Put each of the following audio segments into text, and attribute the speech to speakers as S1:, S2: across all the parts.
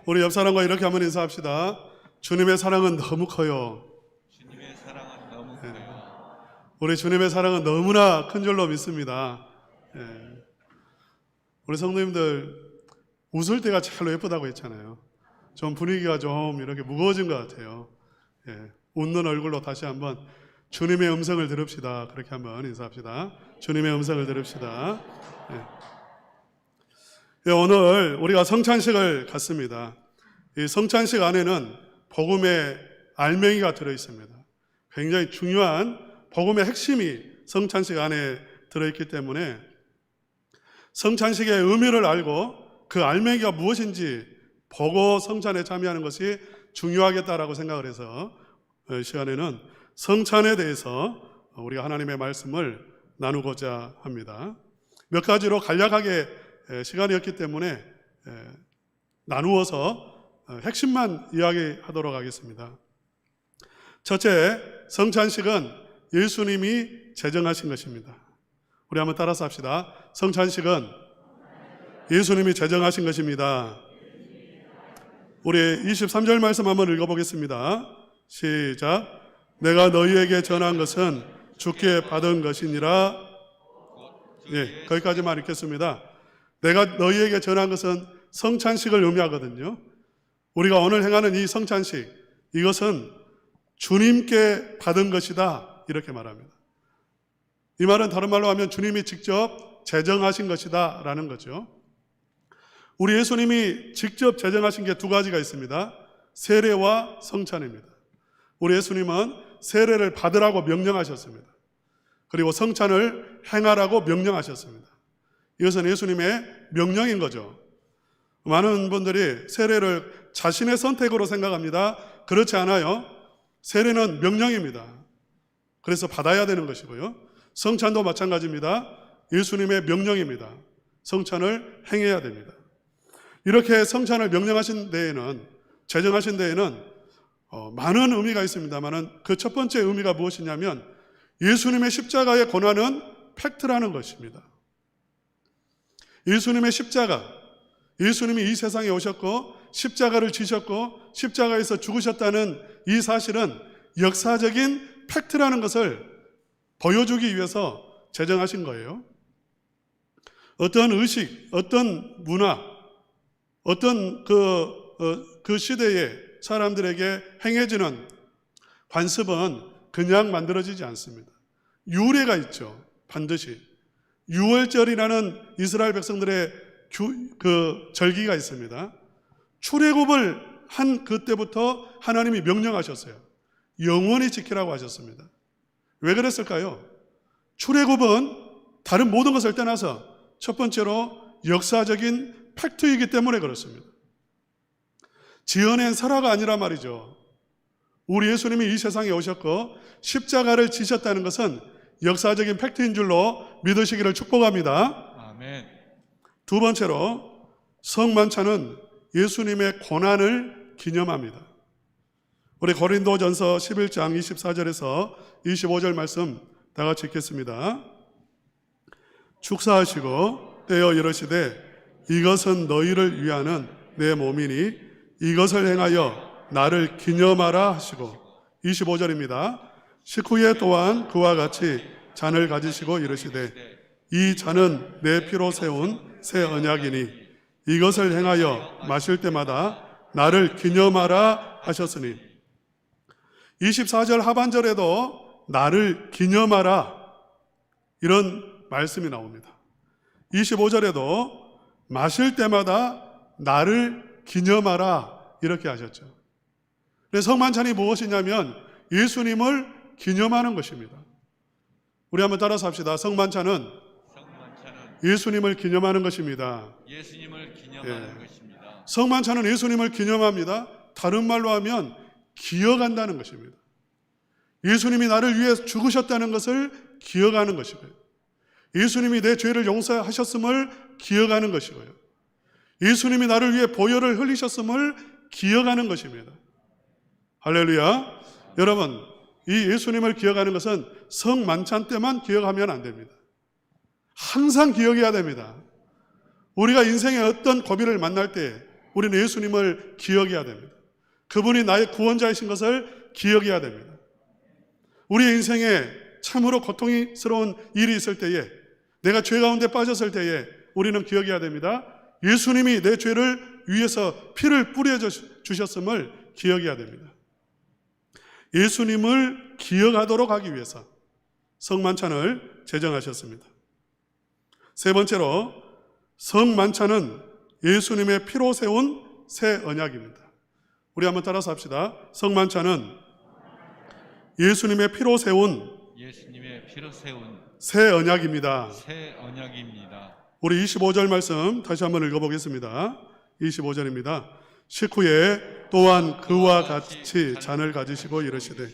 S1: 우리 옆 사람과 이렇게 한번 인사합시다. 주님의 사랑은 너무 커요.
S2: 주님의 사랑은 너무 커요.
S1: 우리 주님의 사랑은 너무나 큰 줄로 믿습니다. 우리 성도님들 웃을 때가 참 예쁘다고 했잖아요. 좀 분위기가 좀 이렇게 무거워진 것 같아요. 웃는 얼굴로 다시 한번 주님의 음성을 들읍시다. 그렇게 한번 인사합시다. 주님의 음성을 들읍시다. 오늘 우리가 성찬식을 갖습니다. 이 성찬식 안에는 복음의 알맹이가 들어있습니다. 굉장히 중요한 복음의 핵심이 성찬식 안에 들어있기 때문에 성찬식의 의미를 알고 그 알맹이가 무엇인지 보고 성찬에 참여하는 것이 중요하겠다라고 생각을 해서 이 시간에는 성찬에 대해서 우리가 하나님의 말씀을 나누고자 합니다. 몇 가지로 간략하게 시간이 없기 때문에 나누어서 핵심만 이야기하도록 하겠습니다. 첫째, 성찬식은 예수님이 제정하신 것입니다. 우리 한번 따라서 합시다. 성찬식은 예수님이 제정하신 것입니다. 우리 23절 말씀 한번 읽어보겠습니다. 시작. 내가 너희에게 전한 것은 주께 받은 것이니라. 거기까지만 읽겠습니다. 내가 너희에게 전한 것은 성찬식을 의미하거든요. 우리가 오늘 행하는 이 성찬식, 이것은 주님께 받은 것이다, 이렇게 말합니다. 이 말은 다른 말로 하면 주님이 직접 제정하신 것이다 라는 거죠. 우리 예수님이 직접 제정하신 게 두 가지가 있습니다. 세례와 성찬입니다. 우리 예수님은 세례를 받으라고 명령하셨습니다. 그리고 성찬을 행하라고 명령하셨습니다. 이것은 예수님의 명령인 거죠. 많은 분들이 세례를 자신의 선택으로 생각합니다. 그렇지 않아요. 세례는 명령입니다. 그래서 받아야 되는 것이고요. 성찬도 마찬가지입니다. 예수님의 명령입니다. 성찬을 행해야 됩니다. 이렇게 성찬을 명령하신 데에는, 제정하신 데에는 많은 의미가 있습니다만 그 첫 번째 의미가 무엇이냐면 예수님의 십자가의 고난은 팩트라는 것입니다. 예수님의 십자가, 예수님이 이 세상에 오셨고 십자가를 지셨고 십자가에서 죽으셨다는 이 사실은 역사적인 팩트라는 것을 보여주기 위해서 제정하신 거예요. 어떤 의식, 어떤 문화, 어떤 그 시대의 사람들에게 행해지는 관습은 그냥 만들어지지 않습니다. 유래가 있죠. 반드시. 유월절이라는 이스라엘 백성들의 절기가 있습니다. 출애굽을 한 그때부터 하나님이 명령하셨어요. 영원히 지키라고 하셨습니다. 왜 그랬을까요? 출애굽은 다른 모든 것을 떠나서 첫 번째로 역사적인 팩트이기 때문에 그렇습니다. 지어낸 설화가 아니라 말이죠. 우리 예수님이 이 세상에 오셨고 십자가를 지셨다는 것은 역사적인 팩트인 줄로 믿으시기를 축복합니다.
S2: 아멘.
S1: 두 번째로 성만찬은 예수님의 고난을 기념합니다. 우리 고린도전서 11장 24절에서 25절 말씀 다 같이 읽겠습니다. 축사하시고 떼어 이르시되 이것은 너희를 위하는 내 몸이니 이것을 행하여 나를 기념하라 하시고 25절입니다. 식후에 또한 그와 같이 잔을 가지시고 이르시되 이 잔은 내 피로 세운 새 언약이니 이것을 행하여 마실 때마다 나를 기념하라 하셨으니 24절 하반절에도 나를 기념하라 이런 말씀이 나옵니다. 25절에도 마실 때마다 나를 기념하라 이렇게 하셨죠. 성만찬이 무엇이냐면 예수님을 기념하는 것입니다. 우리 한번 따라서 합시다. 성만찬은 예수님을 기념하는 것입니다.
S2: 예수님을 기념하는 것입니다.
S1: 성만찬은 예수님을 기념합니다. 다른 말로 하면 기억한다는 것입니다. 예수님이 나를 위해 죽으셨다는 것을 기억하는 것이고요. 예수님이 내 죄를 용서하셨음을 기억하는 것이고요. 예수님이 나를 위해 보혈을 흘리셨음을 기억하는 것입니다. 할렐루야. 여러분, 이 예수님을 기억하는 것은 성만찬 때만 기억하면 안 됩니다. 항상 기억해야 됩니다. 우리가 인생의 어떤 고비를 만날 때 우리는 예수님을 기억해야 됩니다. 그분이 나의 구원자이신 것을 기억해야 됩니다. 우리의 인생에 참으로 고통스러운 일이 있을 때에, 내가 죄 가운데 빠졌을 때에 우리는 기억해야 됩니다. 예수님이 내 죄를 위해서 피를 뿌려주셨음을 기억해야 됩니다. 예수님을 기억하도록 하기 위해서 성만찬을 제정하셨습니다. 세 번째로, 성만찬은 예수님의 피로 세운 새 언약입니다. 우리 한번 따라서 합시다. 성만찬은 예수님의 피로 세운 새 언약입니다.
S2: 새 언약입니다.
S1: 우리 25절 말씀 다시 한번 읽어보겠습니다. 25절입니다. 식후에 또한 그와 같이 잔을 가지시고 이르시되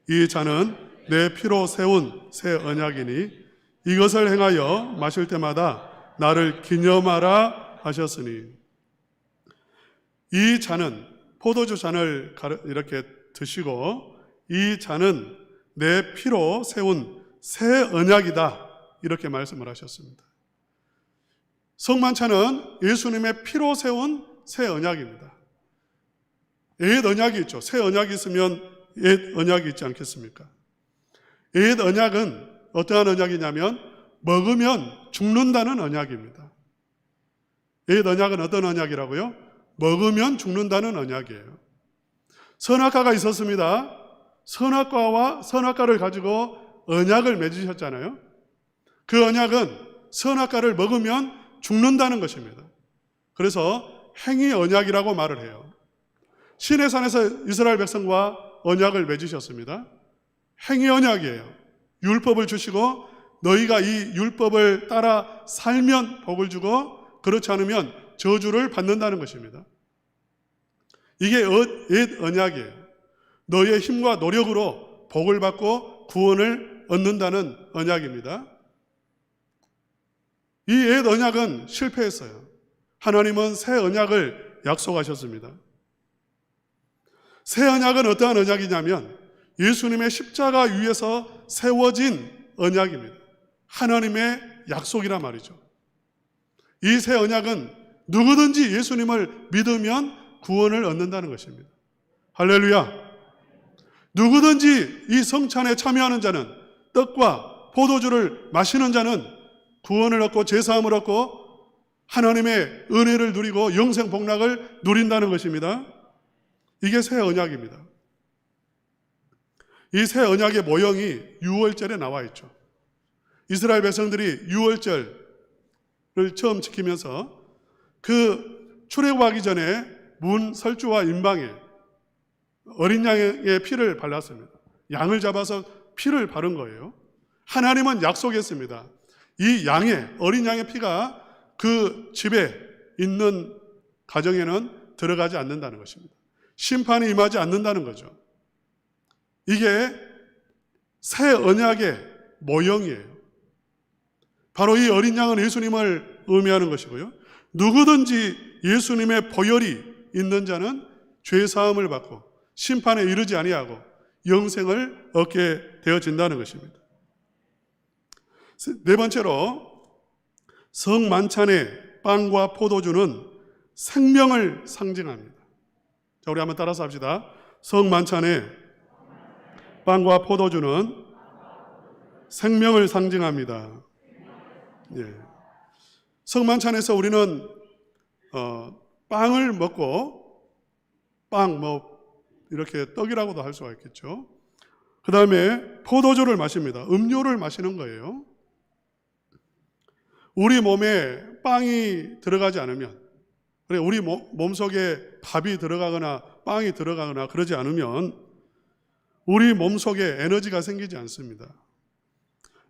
S1: 이 잔은 내 피로 세운 새 언약이니 이것을 행하여 마실 때마다 나를 기념하라 하셨으니, 이 잔은 포도주 잔을 이렇게 드시고 이 잔은 내 피로 세운 새 언약이다, 이렇게 말씀을 하셨습니다. 성만찬은 예수님의 피로 세운 새 언약입니다. 옛 언약이 있죠. 새 언약이 있으면 옛 언약이 있지 않겠습니까? 옛 언약은 어떠한 언약이냐면 먹으면 죽는다는 언약입니다. 옛 언약은 어떤 언약이라고요? 먹으면 죽는다는 언약이에요. 선악과가 있었습니다. 선악과를 가지고 언약을 맺으셨잖아요. 그 언약은 선악과를 먹으면 죽는다는 것입니다. 그래서 행위 언약이라고 말을 해요. 시내산에서 이스라엘 백성과 언약을 맺으셨습니다. 행위 언약이에요. 율법을 주시고 너희가 이 율법을 따라 살면 복을 주고 그렇지 않으면 저주를 받는다는 것입니다. 이게 옛 언약이에요. 너희의 힘과 노력으로 복을 받고 구원을 얻는다는 언약입니다. 이 옛 언약은 실패했어요. 하나님은 새 언약을 약속하셨습니다. 새 언약은 어떠한 언약이냐면 예수님의 십자가 위에서 세워진 언약입니다. 하나님의 약속이란 말이죠. 이 새 언약은 누구든지 예수님을 믿으면 구원을 얻는다는 것입니다. 할렐루야. 누구든지 이 성찬에 참여하는 자는, 떡과 포도주를 마시는 자는 구원을 얻고 제사함을 얻고 하나님의 은혜를 누리고 영생 복락을 누린다는 것입니다. 이게 새 언약입니다. 이 새 언약의 모형이 유월절에 나와 있죠. 이스라엘 백성들이 유월절을 처음 지키면서 그 출애굽하기 전에 문 설주와 임방에 어린 양의 피를 발랐습니다. 양을 잡아서 피를 바른 거예요. 하나님은 약속했습니다. 이 어린 양의 피가 그 집에 있는 가정에는 들어가지 않는다는 것입니다. 심판이 임하지 않는다는 거죠. 이게 새 언약의 모형이에요. 바로 이 어린 양은 예수님을 의미하는 것이고요. 누구든지 예수님의 보혈이 있는 자는 죄 사함을 받고 심판에 이르지 아니하고 영생을 얻게 되어진다는 것입니다. 네 번째로, 성만찬의 빵과 포도주는 생명을 상징합니다. 자, 우리 한번 따라서 합시다. 성만찬의 빵과 포도주는 생명을 상징합니다. 예. 성만찬에서 우리는 빵을 먹고, 이렇게 떡이라고도 할 수가 있겠죠. 그 다음에 포도주를 마십니다. 음료를 마시는 거예요. 우리 몸에 빵이 들어가지 않으면, 우리 몸속에 밥이 들어가거나 빵이 들어가거나 그러지 않으면 우리 몸속에 에너지가 생기지 않습니다.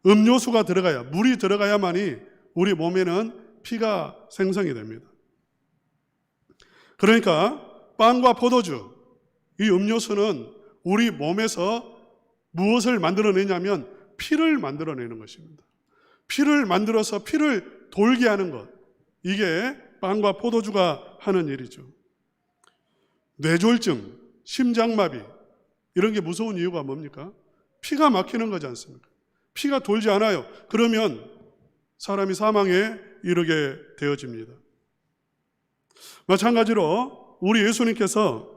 S1: 음료수가 들어가야, 물이 들어가야만이 우리 몸에는 피가 생성이 됩니다. 그러니까 빵과 포도주, 이 음료수는 우리 몸에서 무엇을 만들어내냐면 피를 만들어내는 것입니다. 피를 만들어서 피를 돌게 하는 것, 이게 빵과 포도주가 하는 일이죠. 뇌졸중, 심장마비, 이런 게 무서운 이유가 뭡니까? 피가 막히는 거지 않습니까? 피가 돌지 않아요. 그러면 사람이 사망에 이르게 되어집니다. 마찬가지로 우리 예수님께서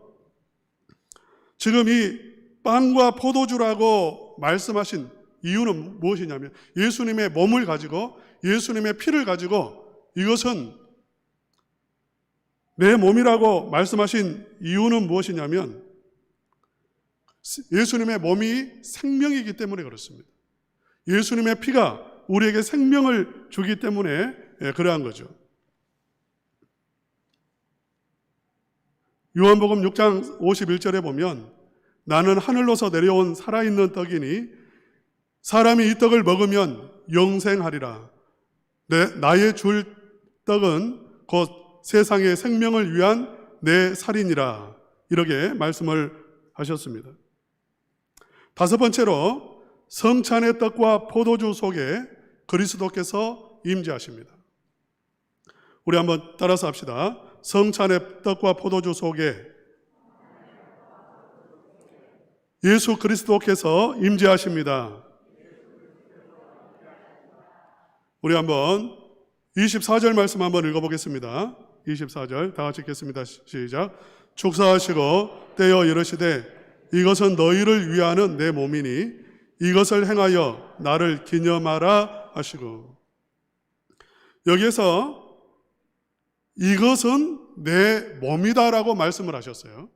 S1: 지금 이 빵과 포도주라고 말씀하신 이유는 무엇이냐면 예수님의 몸을 가지고 예수님의 피를 가지고 이것은 내 몸이라고 말씀하신 이유는 무엇이냐면 예수님의 몸이 생명이기 때문에 그렇습니다. 예수님의 피가 우리에게 생명을 주기 때문에 그러한 거죠. 요한복음 6장 51절에 보면 나는 하늘로서 내려온 살아있는 떡이니 사람이 이 떡을 먹으면 영생하리라. 나의 줄 떡은 곧 세상의 생명을 위한 내 살이니라. 이렇게 말씀을 하셨습니다. 다섯 번째로 성찬의 떡과 포도주 속에 그리스도께서 임재하십니다. 우리 한번 따라서 합시다. 성찬의 떡과 포도주 속에 예수 그리스도께서 임재하십니다. 우리 한번 24절 말씀 한번 읽어보겠습니다. 24절 다 같이 읽겠습니다. 시작. 축사하시고 떼어 이르시되 이것은 너희를 위하는 내 몸이니 이것을 행하여 나를 기념하라 하시고, 여기에서 이것은 내 몸이다라고 말씀을 하셨어요.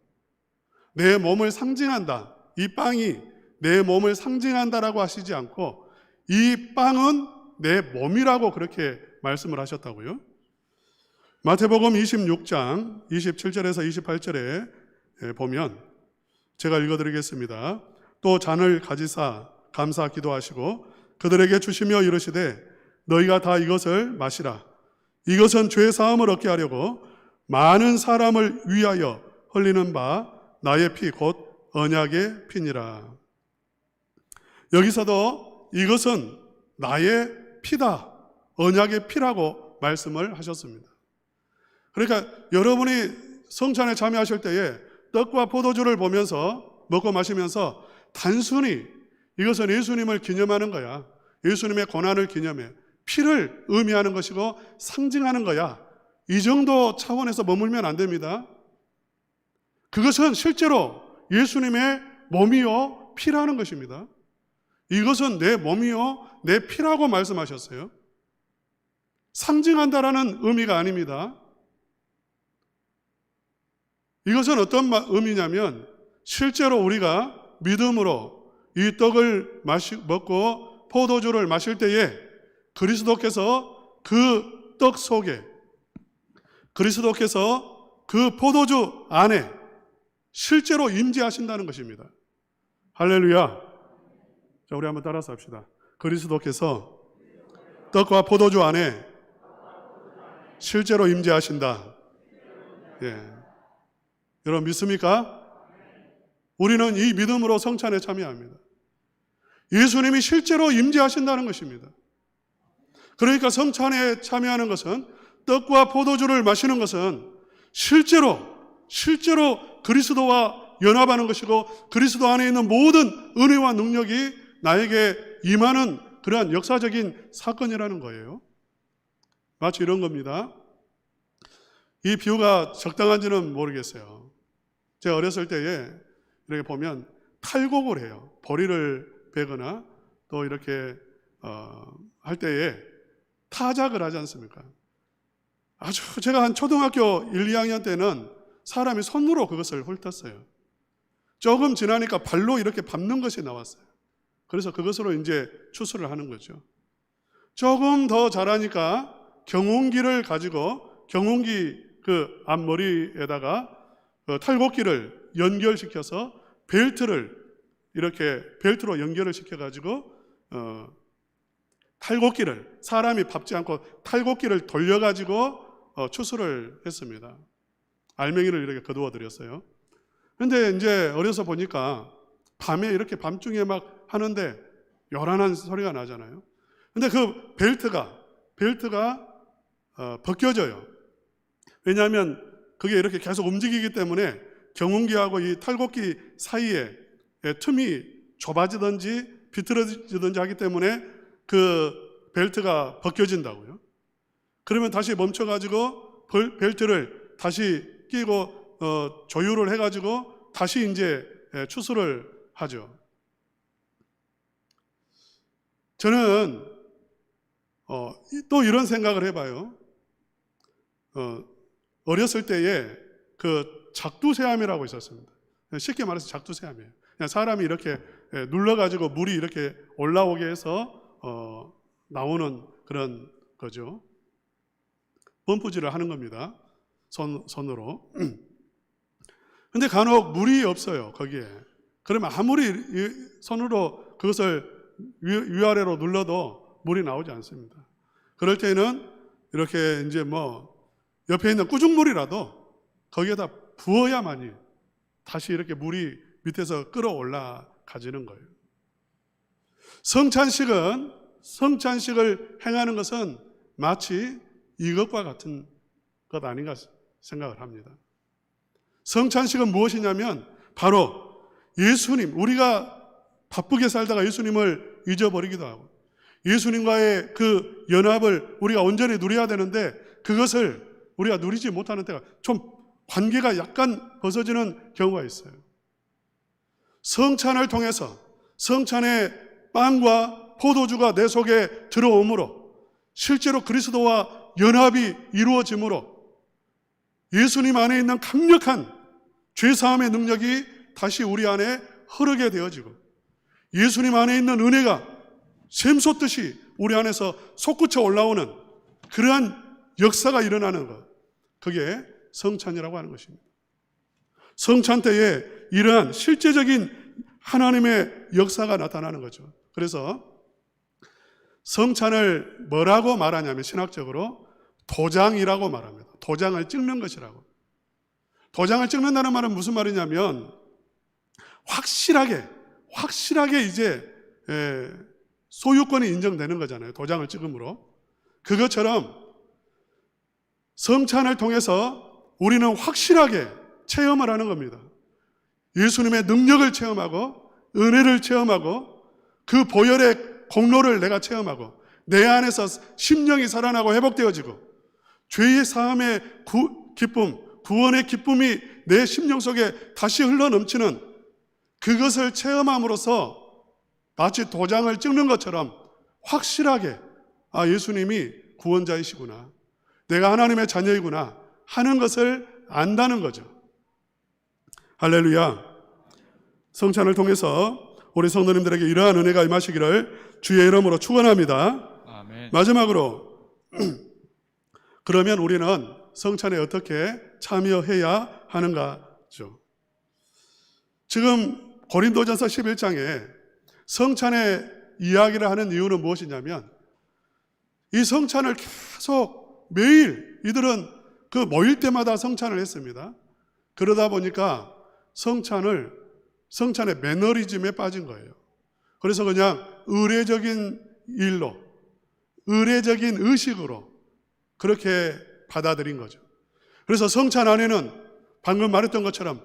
S1: 내 몸을 상징한다. 이 빵이 내 몸을 상징한다라고 하시지 않고 이 빵은 내 몸이라고 그렇게 말씀을 하셨다고요. 마태복음 26장 27절에서 28절에 보면 제가 읽어드리겠습니다. 또 잔을 가지사 감사 기도하시고 그들에게 주시며 이르시되 너희가 다 이것을 마시라. 이것은 죄 사함을 얻게 하려고 많은 사람을 위하여 흘리는 바 나의 피 곧 언약의 피니라. 여기서도 이것은 나의 피다, 언약의 피라고 말씀을 하셨습니다. 그러니까 여러분이 성찬에 참여하실 때에 떡과 포도주를 보면서 먹고 마시면서 단순히 이것은 예수님을 기념하는 거야, 예수님의 고난을 기념해 피를 의미하는 것이고 상징하는 거야, 이 정도 차원에서 머물면 안 됩니다. 그것은 실제로 예수님의 몸이요 피라는 것입니다. 이것은 내 몸이요 내 피라고 말씀하셨어요. 상징한다라는 의미가 아닙니다. 이것은 어떤 의미냐면 실제로 우리가 믿음으로 이 떡을 먹고 포도주를 마실 때에 그리스도께서 그 떡 속에, 그리스도께서 그 포도주 안에 실제로 임재하신다는 것입니다. 할렐루야. 자, 우리 한번 따라서 합시다. 그리스도께서 떡과 포도주 안에 실제로 임재하신다. 예. 여러분 믿습니까? 우리는 이 믿음으로 성찬에 참여합니다. 예수님이 실제로 임재하신다는 것입니다. 그러니까 성찬에 참여하는 것은, 떡과 포도주를 마시는 것은 실제로 그리스도와 연합하는 것이고 그리스도 안에 있는 모든 은혜와 능력이 나에게 임하는 그러한 역사적인 사건이라는 거예요. 마치 이런 겁니다. 이 비유가 적당한지는 모르겠어요. 제가 어렸을 때에 이렇게 보면 탈곡을 해요. 보리를 베거나 또 이렇게 할 때에 타작을 하지 않습니까? 제가 한 초등학교 1, 2학년 때는 사람이 손으로 그것을 훑었어요. 조금 지나니까 발로 이렇게 밟는 것이 나왔어요. 그래서 그것으로 이제 추수를 하는 거죠. 조금 더 자라니까 경운기를 가지고 경운기 그 앞머리에다가 탈곡기를 연결시켜서 벨트로 연결을 시켜가지고 탈곡기를, 사람이 밟지 않고 탈곡기를 돌려가지고 추수를 했습니다. 알맹이를 이렇게 거두어 드렸어요. 근데 이제 어려서 보니까 밤에 이렇게 밤중에 막 하는데 요란한 소리가 나잖아요. 근데 그 벨트가 벗겨져요. 왜냐하면 그게 이렇게 계속 움직이기 때문에 경운기하고 이 탈곡기 사이에 틈이 좁아지든지 비틀어지든지 하기 때문에 그 벨트가 벗겨진다고요. 그러면 다시 멈춰가지고 벨트를 다시 끼고 조율을 해가지고 다시 이제 추수를 하죠. 저는 또 이런 생각을 해봐요. 어렸을 때에 그 작두새암이라고 있었습니다. 쉽게 말해서 작두새암이에요. 그냥 사람이 이렇게 눌러가지고 물이 이렇게 올라오게 해서 나오는 그런 거죠. 펌프질을 하는 겁니다. 손으로. 근데 간혹 물이 없어요, 거기에. 그러면 아무리 손으로 그것을 위아래로 눌러도 물이 나오지 않습니다. 그럴 때는 이렇게 이제 옆에 있는 꾸중물이라도 거기에다 부어야만이 다시 이렇게 물이 밑에서 끌어올라가지는 거예요. 성찬식을 행하는 것은 마치 이것과 같은 것 아닌가 생각을 합니다. 성찬식은 무엇이냐면 바로 예수님, 우리가 바쁘게 살다가 예수님을 잊어버리기도 하고 예수님과의 그 연합을 우리가 온전히 누려야 되는데 그것을 우리가 누리지 못하는 때가 좀 관계가 약간 벗어지는 경우가 있어요. 성찬을 통해서 성찬의 빵과 포도주가 내 속에 들어오므로 실제로 그리스도와 연합이 이루어지므로 예수님 안에 있는 강력한 죄사함의 능력이 다시 우리 안에 흐르게 되어지고 예수님 안에 있는 은혜가 샘솟듯이 우리 안에서 솟구쳐 올라오는 그러한 역사가 일어나는 것, 그게 성찬이라고 하는 것입니다. 성찬 때에 이러한 실제적인 하나님의 역사가 나타나는 거죠. 그래서 성찬을 뭐라고 말하냐면 신학적으로 도장이라고 말합니다. 도장을 찍는 것이라고. 도장을 찍는다는 말은 무슨 말이냐면 확실하게 이제 소유권이 인정되는 거잖아요. 도장을 찍음으로. 그것처럼 성찬을 통해서 우리는 확실하게 체험을 하는 겁니다. 예수님의 능력을 체험하고 은혜를 체험하고 그 보혈의 공로를 내가 체험하고 내 안에서 심령이 살아나고 회복되어지고 죄의 사함의 기쁨, 구원의 기쁨이 내 심령 속에 다시 흘러넘치는 그것을 체험함으로써 마치 도장을 찍는 것처럼 확실하게 예수님이 구원자이시구나, 내가 하나님의 자녀이구나 하는 것을 안다는 거죠. 할렐루야. 성찬을 통해서 우리 성도님들에게 이러한 은혜가 임하시기를 주의 이름으로 축원합니다.
S2: 아멘.
S1: 마지막으로 그러면 우리는 성찬에 어떻게 참여해야 하는가죠. 지금 고린도전서 11장에 성찬의 이야기를 하는 이유는 무엇이냐면 이 성찬을 계속 매일 이들은 그 모일 때마다 성찬을 했습니다. 그러다 보니까 성찬의 매너리즘에 빠진 거예요. 그래서 그냥 의례적인 일로, 의례적인 의식으로 그렇게 받아들인 거죠. 그래서 성찬 안에는 방금 말했던 것처럼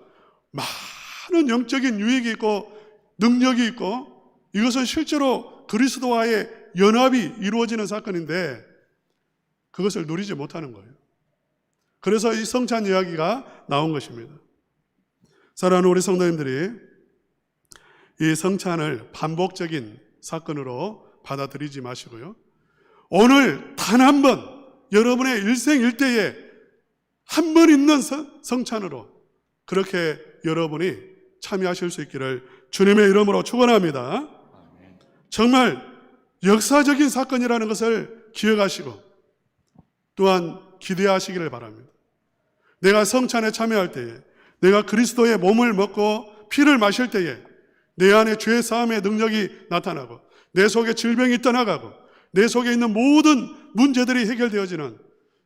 S1: 많은 영적인 유익이 있고 능력이 있고 이것은 실제로 그리스도와의 연합이 이루어지는 사건인데 그것을 누리지 못하는 거예요. 그래서 이 성찬 이야기가 나온 것입니다. 사랑하는 우리 성도님들이 이 성찬을 반복적인 사건으로 받아들이지 마시고요. 오늘 단 한 번 여러분의 일생일대에 한 번 있는 성찬으로 그렇게 여러분이 참여하실 수 있기를 주님의 이름으로 축원합니다. 정말 역사적인 사건이라는 것을 기억하시고 또한 기대하시기를 바랍니다. 내가 성찬에 참여할 때에, 내가 그리스도의 몸을 먹고 피를 마실 때에 내 안에 죄 사함의 능력이 나타나고 내 속에 질병이 떠나가고 내 속에 있는 모든 문제들이 해결되어지는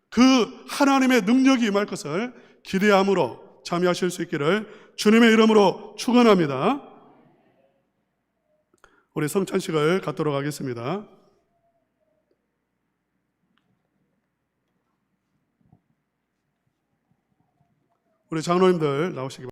S1: 그 하나님의 능력이 임할 것을 기대함으로 참여하실 수 있기를 주님의 이름으로 축원합니다. 우리 성찬식을 갖도록 하겠습니다. 우리 장로님들 나오시기 바랍니다.